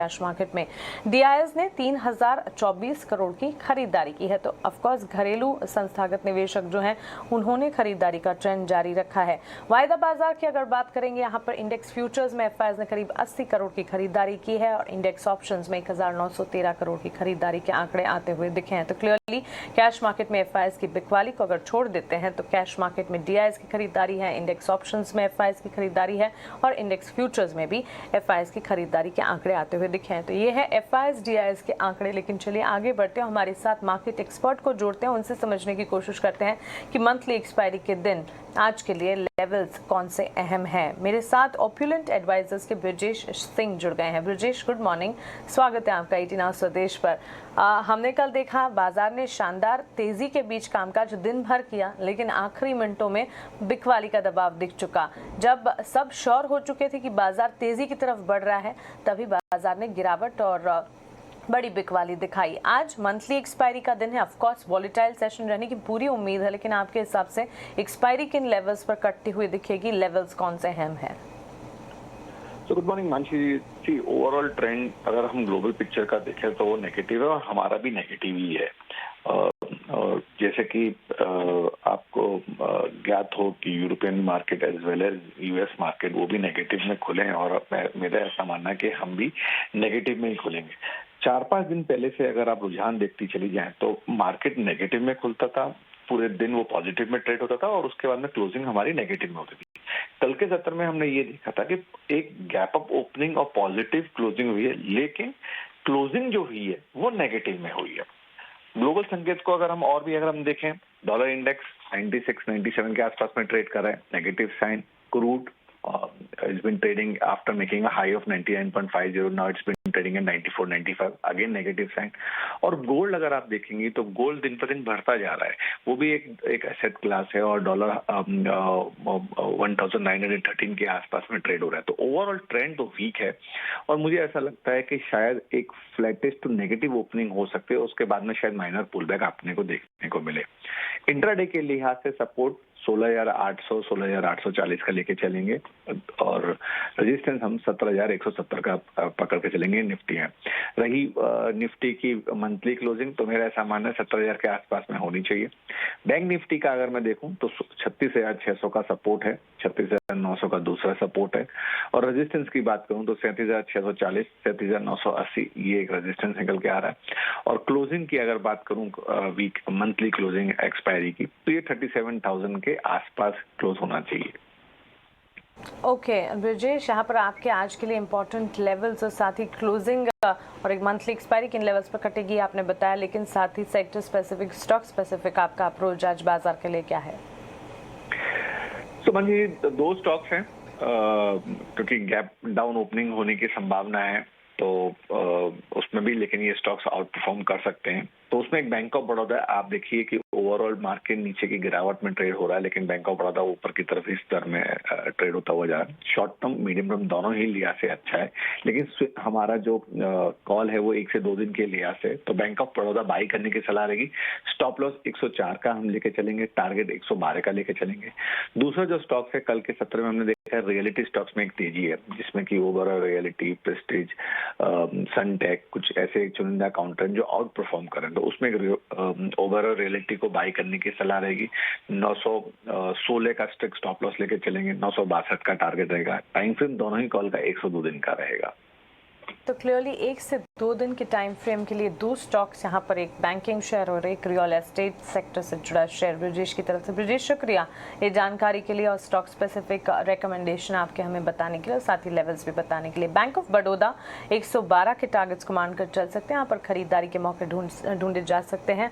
Cash market में DIIs ने 3024 करोड़ की खरीदारी की है। तो ऑफकोर्स घरेलू संस्थागत निवेशक जो हैं उन्होंने खरीदारी का ट्रेंड जारी रखा है। वायदा बाजार की अगर बात करेंगे, यहाँ पर इंडेक्स फ्यूचर्स में एफआईआईज ने करीब 80 करोड़ की खरीदारी की है और इंडेक्स ऑप्शंस में 1913 करोड़ की खरीदारी के आंकड़े आते हुए दिखे हैं। तो क्लियरली कैश मार्केट में एफआईआईज की बिकवाली को अगर छोड़ देते हैं तो कैश मार्केट में डीआईएस की खरीदारी है, इंडेक्स ऑप्शंस में एफआईआईज की खरीदारी है और इंडेक्स फ्यूचर्स में भी एफआईआईज की खरीदारी के आंकड़े आते हुए दिखे हैं। तो ये है एफआईआईज डीआईएस के आंकड़े। लेकिन चलिए आगे बढ़ते हैं, हमारे साथ मार्केट एक्सपर्ट को जोड़ते हैं, उनसे समझने की कोशिश करते हैं कि मंथली एक्सपायरी के दिन आज के लिए लेवल्स कौन से अहम हैं। मेरे साथ ओप्युलेंट एडवाइजर्स के ब्रजेश सिंह जुड़ गए हैं। ब्रजेश, गुड मॉर्निंग, स्वागत है आपका 18 आवर्स स्वदेश पर। हमने कल देखा बाजार ने शानदार तेजी के बीच कामकाज दिन भर किया, लेकिन आखिरी मिनटों में बिकवाली का दबाव दिख चुका। जब सब श्योर हो चुके थे कि बाजार तेजी की तरफ बढ़ रहा है, तभी बाजार ने गिरावट और बड़ी बिकवाली दिखाई। आज मंथली एक्सपायरी का दिन है। ऑफ कोर्स वॉलेटाइल सेशन रहने की पूरी उम्मीद है, लेकिन आपके हिसाब से एक्सपायरी किन लेवल्स पर कटती हुई दिखेगी, लेवल्स कौन से अहम है? गुड मॉर्निंग मानसी जी। ओवरऑल ट्रेंड अगर हम ग्लोबल पिक्चर का देखें तो वो नेगेटिव है और हमारा भी नेगेटिव ही है। और जैसे कि आपको ज्ञात हो कि European market as well as US market वो भी नेगेटिव में खुले हैं और मेरा ऐसा मानना है कि हम भी नेगेटिव में ही खुलेंगे। 4-5 दिन पहले से अगर आप रुझान देखती चली जाएं तो मार्केट नेगेटिव में खुलता था, पूरे दिन वो पॉजिटिव में ट्रेड होता था और उसके बाद में क्लोजिंग हमारी नेगेटिव में होती थी। कल के सत्र में हमने ये देखा था कि एक गैप अप ओपनिंग और पॉजिटिव क्लोजिंग हुई है, लेकिन क्लोजिंग जो हुई है वो नेगेटिव में हुई है। ग्लोबल संकेत को अगर हम देखें, डॉलर इंडेक्स 96-97 के आसपास में ट्रेड कर रहा है, negative sign. Crude has been trading after making a high of 99.50, now it's been trading at 94-95, again negative sign। और गोल्ड अगर आप देखेंगे तो गोल्ड दिन पर दिन बढ़ता जा रहा है, वो भी एक एसेट क्लास है और डॉलर 1913 के आसपास में ट्रेड हो रहा है। तो ओवरऑल ट्रेंड तो वीक है और मुझे ऐसा लगता है कि शायद एक फ्लैटिश टू नेगेटिव ओपनिंग हो सकती है, उसके बाद में शायद माइनर पुलबैक आपने को देखने को मिले। इंट्राडे के लिहाज से सपोर्ट 16,800 16,840 का लेके चलेंगे और रेजिस्टेंस हम 17,170 का पकड़ के चलेंगे। निफ्टी है रही निफ्टी की मंथली क्लोजिंग तो मेरा ऐसा मानना है 17,000 के आसपास में होनी चाहिए। बैंक निफ्टी का अगर मैं देखूं तो 36,600 का सपोर्ट है, 36,900 का दूसरा सपोर्ट है और रेजिस्टेंस की बात करूं तो 37,640 37,980 ये एक रेजिस्टेंस निकल के आ रहा है। और क्लोजिंग की अगर बात करूं वीक मंथली क्लोजिंग एक्सपायरी की तो ये 37,000 के आसपास क्लोज होना चाहिए। ओके ब्रजेश, यहाँ पर आपके आज के लिए इम्पोर्टेंट लेवल्स और साथ ही क्लोजिंग और एक मंथली एक्सपायरी किन लेवल्स पर कटेगी आपने बताया, लेकिन साथ ही सेक्टर स्पेसिफिक, स्टॉक स्पेसिफिक आपका अप्रोच आज बाजार के लिए क्या है? सुमन जी, 2 स्टॉक्स हैं क्योंकि गैप डाउन ओपनिंग होने की संभावना है तो उसमें भी, लेकिन ये स्टॉक्स आउट परफॉर्म कर सकते हैं। तो उसमें एक बैंक ऑफ बड़ौदा, आप देखिए कि ओवरऑल मार्केट नीचे की गिरावट में ट्रेड हो रहा है, लेकिन बैंक ऑफ बड़ौदा ऊपर की तरफ इस दर में ट्रेड होता हुआ जा रहा है। शॉर्ट टर्म मीडियम टर्म दोनों ही लिहाज से अच्छा है, लेकिन हमारा जो कॉल है वो 1 से 2 दिन के लिहाज से, तो बैंक ऑफ बड़ौदा बाई करने की सलाह रहेगी। स्टॉप लॉस 104 का हम लेके चलेंगे, टारगेट 112 का लेके चलेंगे। दूसरा जो स्टॉक्स है, कल के सत्र में हमने देखा है रियलिटी स्टॉक्स में एक तेजी है, जिसमें कि ओवरऑल रियलिटी, प्रेस्टीज, सनटेक, कुछ ऐसे चुनिंदा काउंटर जो आउट परफॉर्म करें, तो उसमें ओवरऑल रियलिटी को बाई करने की सलाह रहेगी। 916 का स्ट्रिक्ट स्टॉप लॉस लेके चलेंगे, 962 का टारगेट रहेगा। टाइम फ्रेम दोनों ही कॉल का 102 दिन का रहेगा। तो क्लियरली 1 से 2 दिन के टाइम फ्रेम के लिए 2 स्टॉक्स, यहाँ पर एक बैंकिंग शेयर और एक रियल एस्टेट सेक्टर से जुड़ा शेयर ब्रजेश की तरफ से। ब्रजेश, शुक्रिया ये जानकारी के लिए और स्टॉक स्पेसिफिक रिकमेंडेशन आपके हमें बताने के लिए और साथ ही लेवल्स भी बताने के लिए। बैंक ऑफ बड़ौदा 112 के टारगेट्स को मानकर चल सकते हैं, यहाँ पर खरीदारी के मौके ढूंढे जा सकते हैं।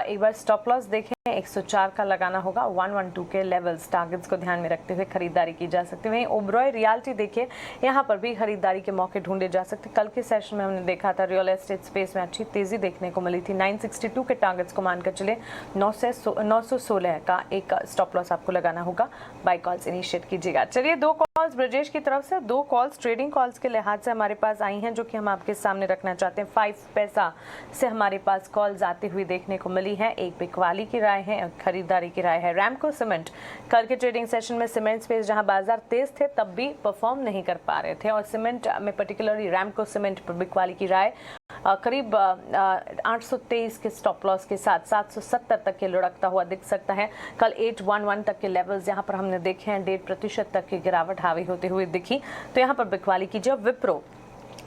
एक बार स्टॉप लॉस देखें, 104 का लगाना होगा। 112 के लेवल्स टारगेट्स को ध्यान में रखते हुए खरीदारी की जा सकती है। वहीं ओबरॉय रियल्टी देखिए, यहाँ पर भी खरीदारी के मौके ढूंढे जा सकते। कल के सेशन में हमने देखा था रियल एस्टेट स्पेस में अच्छी तेजी देखने को मिली थी। 962 के टारगेट्स को मानकर चले, 916 का एक स्टॉप लॉस आपको लगाना होगा। बाय कॉल्स इनिशिएट कीजिएगा। चलिए 2 कॉल्स ब्रजेश की तरफ से, 2 कॉल्स ट्रेडिंग कॉल्स के लिहाज से हमारे पास आई हैं, जो कि हम आपके सामने रखना चाहते हैं। 5 पैसा से हमारे पास कॉल्स आती हुई देखने को मिली है। एक बिकवाली की राय राय है, खरीदारी की राय है। रैमको सीमेंट कल के ट्रेडिंग सेशन में सीमेंट स्पेस जहां बाजार तेज थे तब भी परफॉर्म नहीं कर पा रहे थे और सीमेंट में पर्टिकुलरली रैमको सीमेंट पर बिकवाली की राय करीब 823 के स्टॉप लॉस के साथ 770 तक के लुढ़कता हुआ दिख सकता है। कल 811 तक के लेवल्स यहां पर हमने देखे हैं, 1.5% तक की गिरावट हावी होते हुए दिखी, तो यहां पर बिकवाली कीजिए। विप्रो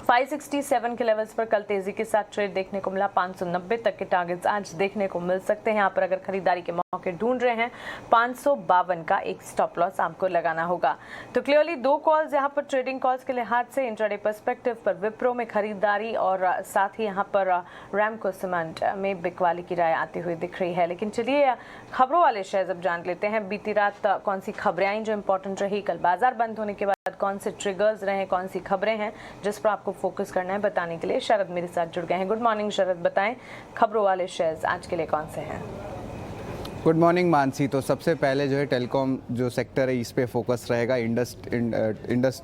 567 के लेवल्स पर कल तेजी के साथ ट्रेड देखने को मिला। 590 तक के टारगेट्स आज देखने को मिल सकते हैं। यहाँ पर अगर खरीदारी के मौके ढूंढ रहे हैं 552 का एक स्टॉप लॉस आपको लगाना होगा। तो क्लियरली दो कॉल्स यहाँ पर ट्रेडिंग कॉल्स के लिहाज से इंट्राडे पर्सपेक्टिव पर विप्रो में खरीदारी और साथ ही यहाँ पर रैमको सीमेंट में बिकवाली की राय आती हुई दिख रही है। लेकिन चलिए खबरों वाले शेयर अब जान लेते हैं। बीती रात कौन सी खबरें आई जो इंपॉर्टेंट रही, कल बाजार बंद होने के बाद कौन से ट्रिगर्स रहे, कौन सी खबरें हैं जिस पर आपको फोकस करना है, बताने के लिए शरद मेरे साथ जुड़ गए हैं। गुड मॉर्निंग शरद, बताएं खबरों वाले शेयर्स आज के लिए कौन से हैं? Good morning Mansi. तो सबसे पहले जो है टेलीकॉम जो सेक्टर है इस पे फोकस रहेगा। इंडस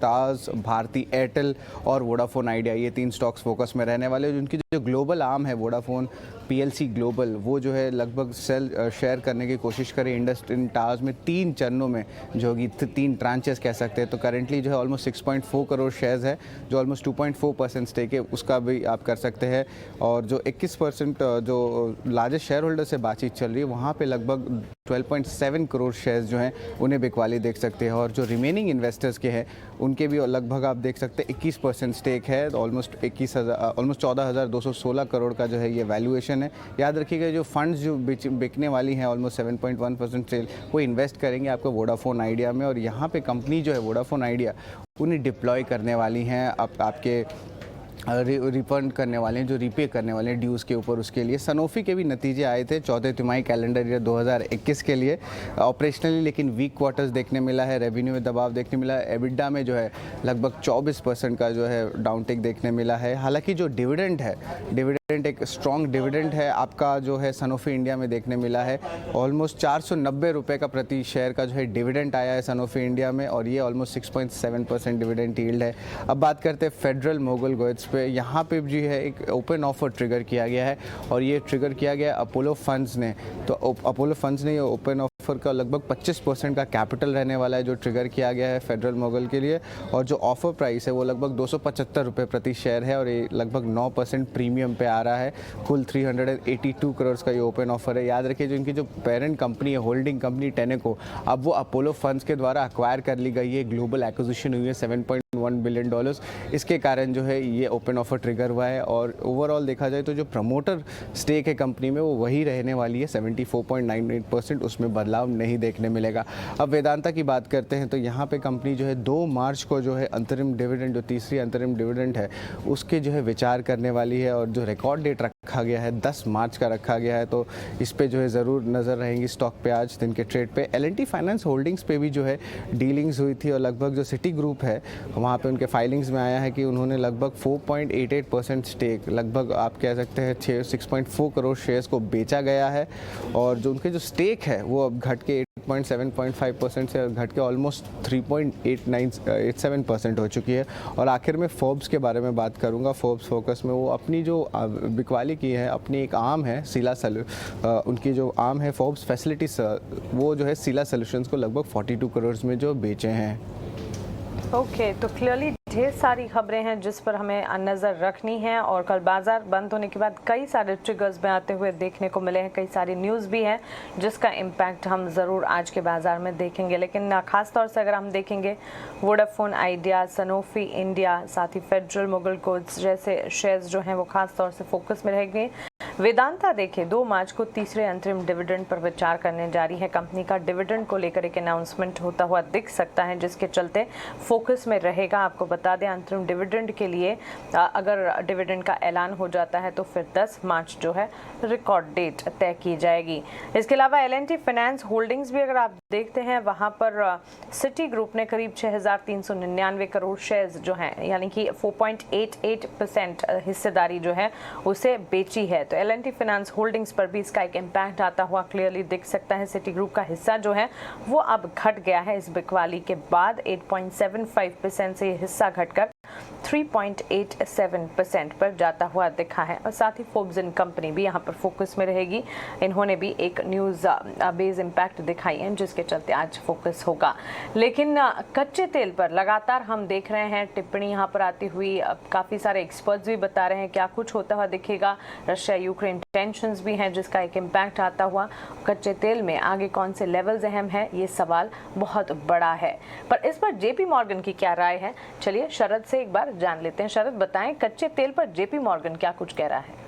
टावर्स, भारती एयरटेल और वोडाफोन आइडिया, ये 3 स्टॉक्स फोकस में रहने वाले। उनकी जो ग्लोबल आर्म है वोडाफोन पीएलसी ग्लोबल, वो जो है लगभग शेयर करने की कोशिश करें इंडस टावर्स में 3 चरणों में, जो कि 3 ट्रांचेस कह सकते हैं। तो करेंटली जो है ऑलमोस्ट 6.4 करोड़ शेयर्स है, जो ऑलमोस्ट 2.4% स्टेक है, उसका भी आप कर सकते हैं। और जो 21% जो लार्जेस्ट शेयर होल्डर से बातचीत चल रही है, वहाँ पे लगभग 12.7 करोड़ शेयर्स जो हैं उन्हें बिकवाली देख सकते हैं। और जो रिमेनिंग इन्वेस्टर्स के हैं उनके भी लगभग आप देख सकते हैं 21% स्टेक है, ऑलमोस्ट 14,216 करोड़ का जो है ये वैल्यूएशन है। याद रखिएगा जो फंड्स जो बिकने वाली हैं ऑलमोस्ट 7.1% सेल, वो इन्वेस्ट करेंगे आपको वोडाफोन आइडिया में। और यहाँ पे कंपनी जो है वोडाफोन आइडिया उन्हें डिप्लॉय करने वाली हैं आपके रिफंड करने वाले हैं, जो रीपे करने वाले हैं ड्यूज़ के ऊपर। उसके लिए सनोफी के भी नतीजे आए थे चौथे तिमाही कैलेंडर ईयर 2021 के लिए ऑपरेशनली, लेकिन वीक क्वार्टर्स देखने मिला है। रेवेन्यू में दबाव देखने मिला है। एबिडा में जो है लगभग 24% का जो है डाउनटेक देखने मिला है। हालांकि जो डिविडेंड है, डिविडेंड एक स्ट्रॉन्ग डिविडेंड है आपका जो है सनोफी इंडिया में देखने मिला है। ऑलमोस्ट 490 रुपये का प्रति शेयर का जो है डिविडेंड आया है सनोफी इंडिया में, और ये ऑलमोस्ट 6.7% डिविडेंड यील्ड है। अब बात करते हैं फेडरल मोगल गोइट्स पे। यहाँ पे भी है एक ओपन ऑफर ट्रिगर किया गया है, और ये ट्रिगर किया गया है अपोलो फंड्स ने। तो अपोलो फंड्स ने ये ओपन ऑफर का लगभग 25% का कैपिटल रहने वाला है जो ट्रिगर किया गया है फेडरल मोगल के लिए। और जो ऑफर प्राइस है वो लगभग 275 रुपये प्रति शेयर है, और ये लगभग 9% प्रीमियम पे आ रहा है। कुल 382 करोड़ का ये ओपन ऑफर है। याद रखिए जो इनकी जो पेरेंट कंपनी है, होल्डिंग कंपनी टेनेको, अब वो अपोलो फंड्स के द्वारा अक्वायर कर ली गई है। ग्लोबल एक्विजिशन हुई है $7.1 बिलियन। इसके कारण जो है ये ओपन ऑफर ट्रिगर हुआ है। और ओवरऑल देखा जाए तो जो प्रमोटर स्टेक है कंपनी में वो वही रहने वाली है 74.98%, उसमें बदलाव नहीं देखने मिलेगा। अब वेदांता की बात करते हैं तो यहाँ पे कंपनी जो है 2 मार्च को जो है अंतरिम डिविडेंड, जो तीसरी अंतरिम डिविडेंड है उसके जो है विचार करने वाली है। और जो रिकॉर्ड डेट रखा गया है 10 मार्च का रखा गया है, तो इस पे जो है ज़रूर नज़र रहेंगी स्टॉक पे आज दिन के ट्रेड पे। L&T फाइनेंस होल्डिंग्स पे भी जो है डीलिंग्स हुई थी, और लगभग जो सिटी ग्रुप है वहाँ पे उनके फाइलिंग्स में आया है कि उन्होंने लगभग 4.88% स्टेक, लगभग आप कह सकते हैं 6.4 करोड़ शेयर्स को बेचा गया है। और जो उनके जो स्टेक है वो अब घट के 8.75% से घट के ऑलमोस्ट 3.87% हो चुकी है। और आखिर में फोर्ब्स के बारे में बात करूंगा। फोर्ब्स फोकस में वो अपनी जो बिकवाली की है, अपनी एक आर्म है सिला उनकी जो आर्म है फोर्ब्स फैसिलिटीज, वो जो है सिला सॉल्यूशंस को लगभग 42 करोड़ में जो बेचे हैं। ओके, तो क्लियरली ढेर सारी खबरें हैं जिस पर हमें नज़र रखनी है। और कल बाजार बंद होने के बाद कई सारे ट्रिगर्स में आते हुए देखने को मिले हैं, कई सारी न्यूज़ भी हैं जिसका इम्पैक्ट हम ज़रूर आज के बाजार में देखेंगे। लेकिन ख़ास तौर से अगर हम देखेंगे वोडाफोन आइडिया, सनोफी इंडिया, साथ ही फेडरल मोगल गोइट्स जैसे शेयर्स जो हैं वो ख़ास तौर से फोकस में रहेंगे। वेदांता देखिए 2 मार्च को तीसरे अंतरिम डिविडेंड पर विचार करने जा रही है। कंपनी का डिविडेंड को लेकर एक अनाउंसमेंट होता हुआ दिख सकता है, जिसके चलते फोकस में रहेगा। आपको बता दें अंतरिम डिविडेंड के लिए अगर डिविडेंड का ऐलान हो जाता है तो फिर 10 मार्च जो है रिकॉर्ड डेट तय की जाएगी। इसके अलावा L&T फाइनेंस होल्डिंग्स भी अगर आप देखते हैं, वहाँ पर सिटी ग्रुप ने करीब 6,399 करोड़ शेयर्स जो हैं, यानी कि 4.88% हिस्सेदारी जो है उसे बेची है। तो L&T फाइनेंस होल्डिंग्स पर भी इसका एक इम्पैक्ट आता हुआ क्लियरली दिख सकता है। सिटी ग्रुप का हिस्सा जो है वो अब घट गया है इस बिकवाली के बाद। 8.75% से ये हिस्सा घटकर 3.87% पर जाता हुआ दिखा है। और साथ ही फोर्ब्स एंड कंपनी भी यहाँ पर फोकस में रहेगी। इन्होंने भी एक न्यूज़ बेस इम्पैक्ट दिखाई है जिसके चलते आज फोकस होगा। लेकिन कच्चे तेल पर लगातार हम देख रहे हैं टिप्पणी यहाँ पर आती हुई। काफ़ी सारे एक्सपर्ट्स भी बता रहे हैं क्या कुछ होता हुआ दिखेगा। रशिया यूक्रेन टेंशंस भी हैं जिसका एक इम्पैक्ट आता हुआ। कच्चे तेल में आगे कौन से लेवल्स अहम है, ये सवाल बहुत बड़ा है। पर इस पर जेपी मॉर्गन की क्या राय है, चलिए शरद से एक बार जान लेते हैं। शरद, बताएं कच्चे तेल पर जेपी मॉर्गन क्या कुछ कह रहा है।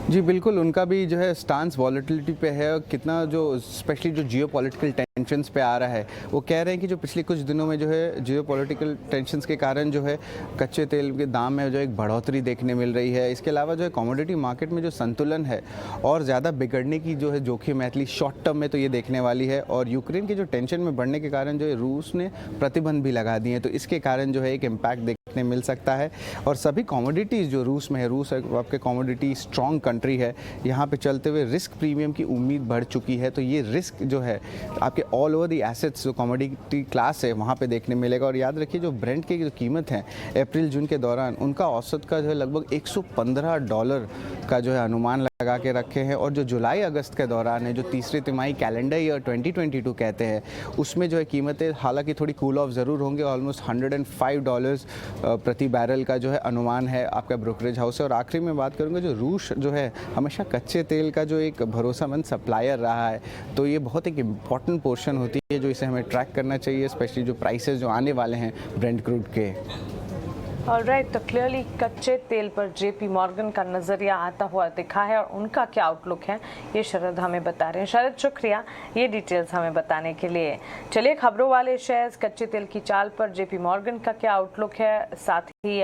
जी बिल्कुल, उनका भी जो है स्टांस वॉलेटिलिटी पे है। कितना जो स्पेशली जो जियोपॉलिटिकल टेंशंस पे आ रहा है, वो कह रहे हैं कि जो पिछले कुछ दिनों में जो है जियोपॉलिटिकल टेंशंस के कारण जो है कच्चे तेल के दाम में जो एक बढ़ोतरी देखने मिल रही है। इसके अलावा जो है कमोडिटी मार्केट में जो संतुलन है और ज़्यादा बिगड़ने की जो है जोखिम है, एटलीस्ट शॉर्ट टर्म में तो ये देखने वाली है। और यूक्रेन के जो टेंशन में बढ़ने के कारण जो है रूस ने प्रतिबंध भी लगा दिए हैं, तो इसके कारण जो है एक इम्पैक्ट देखने मिल सकता है। और सभी कमोडिटीज़ जो रूस में है, रूस आपके कमोडिटी स्ट्रॉन्ग कंट्री है, यहाँ पे चलते हुए रिस्क प्रीमियम की उम्मीद बढ़ चुकी है। तो ये रिस्क जो है आपके ऑल ओवर दी एसेट्स जो कमोडिटी क्लास है वहाँ पे देखने मिलेगा। और याद रखिए जो ब्रेंट की जो कीमत है अप्रैल जून के दौरान, उनका औसत का जो है लगभग $115 का जो है अनुमान लगा के रखे हैं। और जो जुलाई अगस्त के दौरान है, जो तीसरी तिमाही कैलेंडर ईयर 2022 कहते हैं, उसमें जो है कीमतें हालांकि थोड़ी कूल ऑफ ज़रूर होंगे। ऑलमोस्ट $105 प्रति बैरल का जो है अनुमान है आपका ब्रोकरेज हाउस है। और आखिरी में बात करूँगा, जो रूस जो है हमेशा कच्चे तेल का जो एक भरोसामंद सप्लायर रहा है, तो ये बहुत एक इम्पॉर्टेंट पोर्शन होती है जो इसे हमें ट्रैक करना चाहिए, स्पेशली जो प्राइसेस जो आने वाले हैं ब्रेंट क्रूड के। ऑलराइट, तो क्लियरली कच्चे तेल पर जेपी मॉर्गन का नज़रिया आता हुआ दिखा है और उनका क्या आउटलुक है ये शरद हमें बता रहे हैं। शरद, शुक्रिया ये डिटेल्स हमें बताने के लिए। चलिए खबरों वाले शेयर्स कच्चे तेल की चाल पर जेपी मॉर्गन का क्या आउटलुक है, साथ ही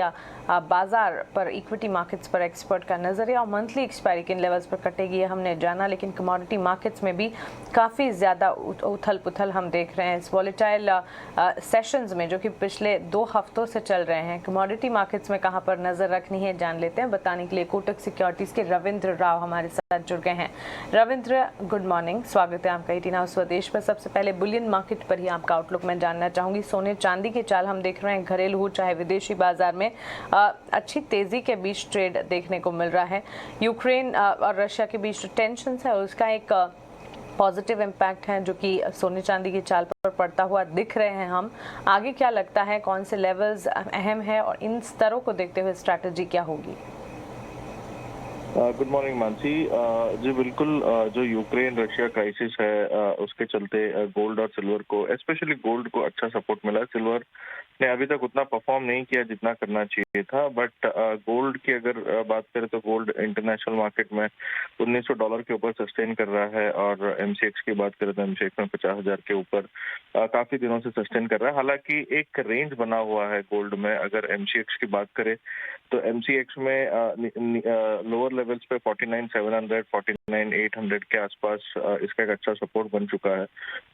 बाजार पर इक्विटी मार्केट्स पर एक्सपर्ट का नज़रिया और मंथली एक्सपायरी किन लेवल्स पर कटेगी ये हमने जाना। लेकिन कमोडिटी मार्केट्स में भी काफ़ी ज़्यादा उथल पुथल हम देख रहे हैं इस वॉलेटाइल सेशंस में जो कि पिछले 2 हफ्तों से चल रहे हैं। कमोडिटी मार्केट्स में कहां पर नजर रखनी है जान लेते हैं। बताने के लिए कोटक सिक्योरिटीज के रविंद्र राव हमारे साथ जुड़ गए हैं। रविंद्र, गुड मॉर्निंग, स्वागत है आपका 18 हाउस स्वदेश पर। सबसे पहले बुलियन मार्केट पर ही आपका आउटलुक मैं जानना चाहूंगी। सोने चांदी की चाल हम देख रहे हैं, घरेलू हो चाहे विदेशी बाजार में अच्छी तेजी के बीच ट्रेड देखने को मिल रहा है। यूक्रेन और रशिया के बीच टेंशन है उसका एक पॉजिटिव इम्पैक्ट है जो कि सोने चांदी की चाल पर पड़ता हुआ दिख रहे हैं हम। आगे क्या लगता है, कौन से लेवल्स अहम है और इन स्तरों को देखते हुए स्ट्रैटेजी क्या होगी? गुड मॉर्निंग मानसी जी, बिल्कुल जो यूक्रेन रशिया क्राइसिस है उसके चलते गोल्ड और सिल्वर को, स्पेशली गोल्ड को अच्छा सपोर्ट मिला। सिल्वर ने अभी तक उतना परफॉर्म नहीं किया जितना करना चाहिए था, बट गोल्ड की अगर बात करें तो गोल्ड इंटरनेशनल मार्केट में $1900 के ऊपर सस्टेन कर रहा है। और एमसीएक्स की बात करें तो एमसीएक्स में 50,000 के ऊपर काफी दिनों से सस्टेन कर रहा है। हालांकि एक रेंज बना हुआ है गोल्ड में। अगर एमसीएक्स की बात करें तो एमसीएक्स में लोअर लेवल्स पे 49,700, 49,800 के आसपास इसका एक अच्छा सपोर्ट बन चुका है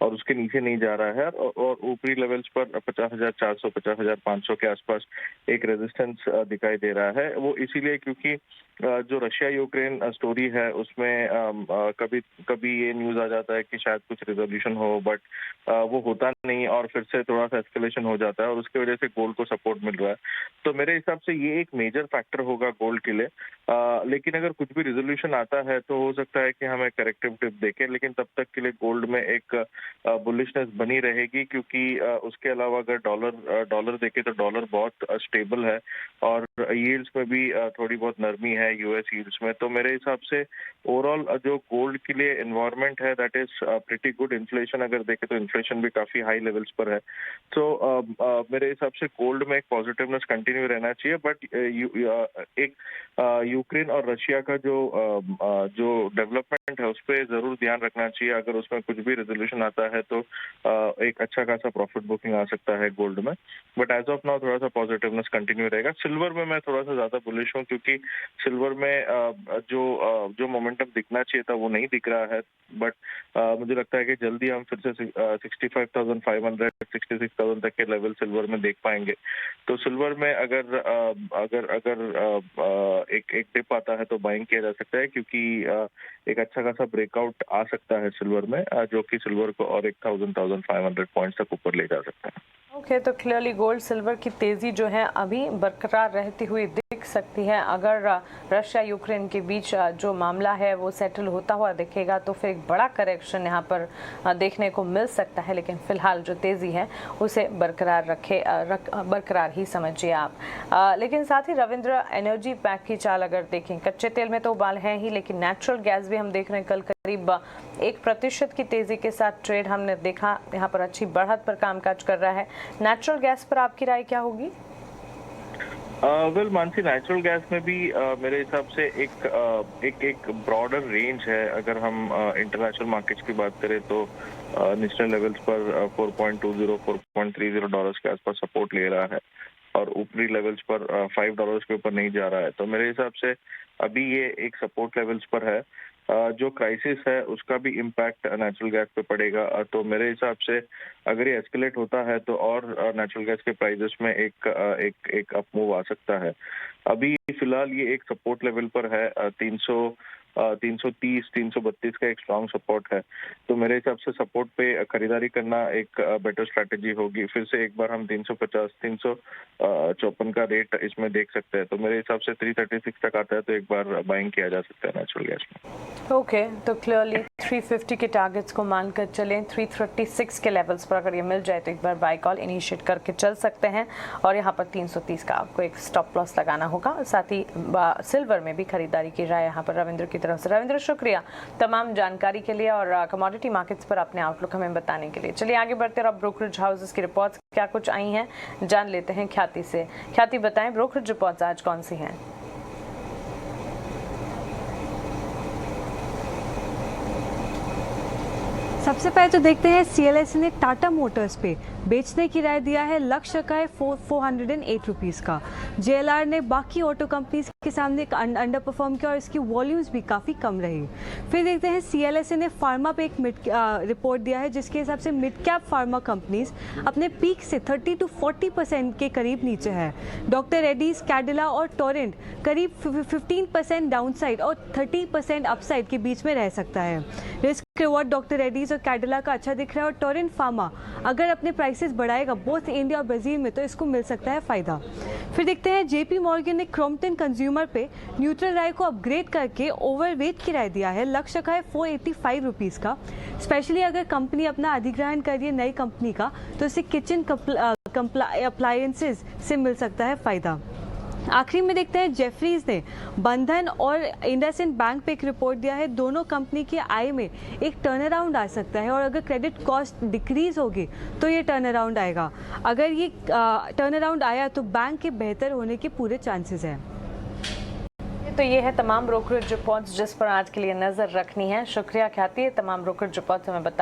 और उसके नीचे नहीं जा रहा है। और ऊपरी लेवल्स पर 50,400, 50,500 के आसपास एक रेजिस्टेंस दिखाई दे रहा है। वो इसीलिए क्योंकि जो रशिया यूक्रेन स्टोरी है उसमें कभी कभी ये न्यूज आ जाता है कि शायद कुछ रिजोल्यूशन हो, बट वो होता नहीं और फिर से थोड़ा सा एस्केलेशन हो जाता है और उसकी वजह से गोल्ड को सपोर्ट मिल रहा है। तो मेरे हिसाब से ये एक मेजर फैक्टर होगा गोल्ड के लिए। लेकिन अगर कुछ भी रिजोल्यूशन आता है तो हो सकता है कि हमें करेक्टिव टिप देखें, लेकिन तब तक के लिए गोल्ड में एक बुलिशनेस बनी रहेगी क्योंकि उसके अलावा अगर डॉलर देखें तो डॉलर बहुत स्टेबल है और यील्ड्स में भी थोड़ी बहुत नरमी है यूएस यील्ड्स में। तो मेरे हिसाब से ओवरऑल जो गोल्ड के लिए एनवायरनमेंट है that is pretty good. Inflation अगर देखें तो इन्फ्लेशन भी काफी हाई लेवल्स पर है। तो मेरे हिसाब से गोल्ड में एक पॉजिटिवनेस कंटिन्यू रहना चाहिए। बट एक यूक्रेन और रशिया का जो डेवलपमेंट है उस पर जरूर ध्यान रखना चाहिए। अगर उसमें कुछ भी रेजोल्यूशन आता है तो एक अच्छा खासा प्रॉफिट बुकिंग आ सकता है गोल्ड में। बट एज ऑफ नाउ थोड़ा सा पॉजिटिवनेस कंटिन्यू रहेगा। सिल्वर में मैं थोड़ा सा ज्यादा बुलिश हूँ क्योंकि सिल्वर सिल्वर में जो मोमेंटम दिखना चाहिए था वो नहीं दिख रहा है, बट मुझे लगता है कि जल्दी हम फिर से 65,500 66,000 तक के लेवल सिल्वर में देख पाएंगे। तो सिल्वर में अगर एक डिप आता है तो बाइंग किया जा सकता है, क्योंकि एक अच्छा खासा ब्रेकआउट आ सकता है सिल्वर में, जो कि सिल्वर को और 1,500 पॉइंट्स तक ऊपर ले जा सकता है। ओके, तो क्लियरली गोल्ड सिल्वर की तेजी जो है अभी बरकरार रहती हुई दिख सकती है। अगर रशिया यूक्रेन के बीच जो मामला है वो सेटल होता हुआ दिखेगा तो फिर एक बड़ा करेक्शन यहाँ पर देखने को मिल सकता है, लेकिन फिलहाल जो तेजी है उसे बरकरार ही समझिए आप। लेकिन साथ ही रविंद्र, एनर्जी पैक की चाल अगर देखें, कच्चे तेल में तो उबाल है ही, लेकिन नेचुरल गैस भी हम देख रहे हैं कल करीब 1% की तेजी के साथ ट्रेड हमने देखा, यहाँ पर अच्छी बढ़त पर कामकाज कर रहा है। नेचुरल गैस पर आपकी राय क्या होगी? वेल मानसी, नेचुरल गैस में भी मेरे हिसाब से एक ब्रॉडर रेंज है। अगर हम इंटरनेशनल मार्केट्स की बात करें तो नेशनल लेवल्स पर 4.20 4.30 डॉलर्स के आसपास सपोर्ट ले रहा है और ऊपरी लेवल्स पर $5 के ऊपर नहीं जा रहा है। तो मेरे हिसाब से अभी ये एक सपोर्ट लेवल्स पर है। जो क्राइसिस है उसका भी इम्पैक्ट नेचुरल गैस पे पड़ेगा। तो मेरे हिसाब से अगर ये एस्केलेट होता है तो और नेचुरल गैस के प्राइसेस में एक अप मूव आ सकता है। अभी फिलहाल ये एक सपोर्ट लेवल पर है, 330 332 का एक स्ट्रॉन्ग सपोर्ट है। तो मेरे हिसाब से सपोर्ट पे खरीदारी करना एक बेटर स्ट्रैटेजी होगी। फिर से एक बार हम 350 354 का रेट इसमें देख सकते हैं। तो मेरे हिसाब से 336 तक आता है तो एक बार बाइंग किया जा सकता है नेचुरल गैस में। ओके, तो क्लियरली 350 के टारगेट्स को मानकर चलें। 336 के लेवल्स पर अगर ये मिल जाए तो एक बार बाय कॉल इनिशिएट करके चल सकते हैं, और यहाँ पर 330 का आपको एक स्टॉप लॉस लगाना होगा। साथ ही सिल्वर में भी खरीदारी की जाए यहाँ पर रविंद्र की तरफ से। रविंद्र, शुक्रिया तमाम जानकारी के लिए और कमोडिटी मार्केट्स पर अपने आउटलुक हमें बताने के लिए। चलिए आगे बढ़ते हैं, अब ब्रोकरेज हाउसेस की रिपोर्ट्स क्या कुछ आई हैं जान लेते हैं ख्याति से। ख्याति, बताएं ब्रोकरेज रिपोर्ट्स आज कौन सी हैं? सबसे पहले तो देखते हैं सीएलएसए ने टाटा मोटर्स पे बेचने की राय दिया है। लक्ष्य का है 408 रुपीज़ का। जेएलआर ने बाकी ऑटो कंपनीज के सामने अंडर परफॉर्म किया और इसकी वॉल्यूम्स भी काफ़ी कम रही। फिर देखते हैं सीएलएसए ने फार्मा पे एक रिपोर्ट दिया है जिसके हिसाब से मिड कैप फार्मा कंपनीज अपने पीक से 30 to 40% के करीब नीचे है। डॉक्टर रेड्डीज, कैडिला और टोरेंट करीब 15% डाउनसाइड और 30% अपसाइड के बीच में रह सकता है। रिस्क रिवॉर्ड डॉक्टर रेड्डीज और कैडिला का अच्छा दिख रहा है और टोरेंट फार्मा अगर अपने प्राइसेस बढ़ाएगा बोथ इंडिया और ब्राजील में तो इसको मिल सकता है फायदा। फिर देखते हैं जेपी मॉर्गन ने क्रॉम्पटन कंज्यूमर पे न्यूट्रल राय को अपग्रेड करके ओवरवेट की राय दिया है। लक्ष्य का है 485 रुपीज़ का। स्पेशली अगर कंपनी अपना अधिग्रहण कर रही है नई कंपनी का तो इसे किचन अप्लायंसेस से मिल सकता है फायदा। आखिरी में देखते हैं जेफरीज ने बंधन और इंडसइंड बैंक पे एक रिपोर्ट दिया है। दोनों कंपनी की आय में एक टर्न अराउंड आ सकता है और अगर क्रेडिट कॉस्ट डिक्रीज होगी तो ये टर्न अराउंड आएगा। अगर ये टर्न अराउंड आया तो बैंक के बेहतर होने के पूरे चांसेस हैं। तो ये है तमाम ब्रोकरेज रिपोर्ट्स जिस पर आज के लिए नजर रखनी है। शुक्रिया ख्याति, तमाम ब्रोकरेज रिपोर्ट्स हमें बता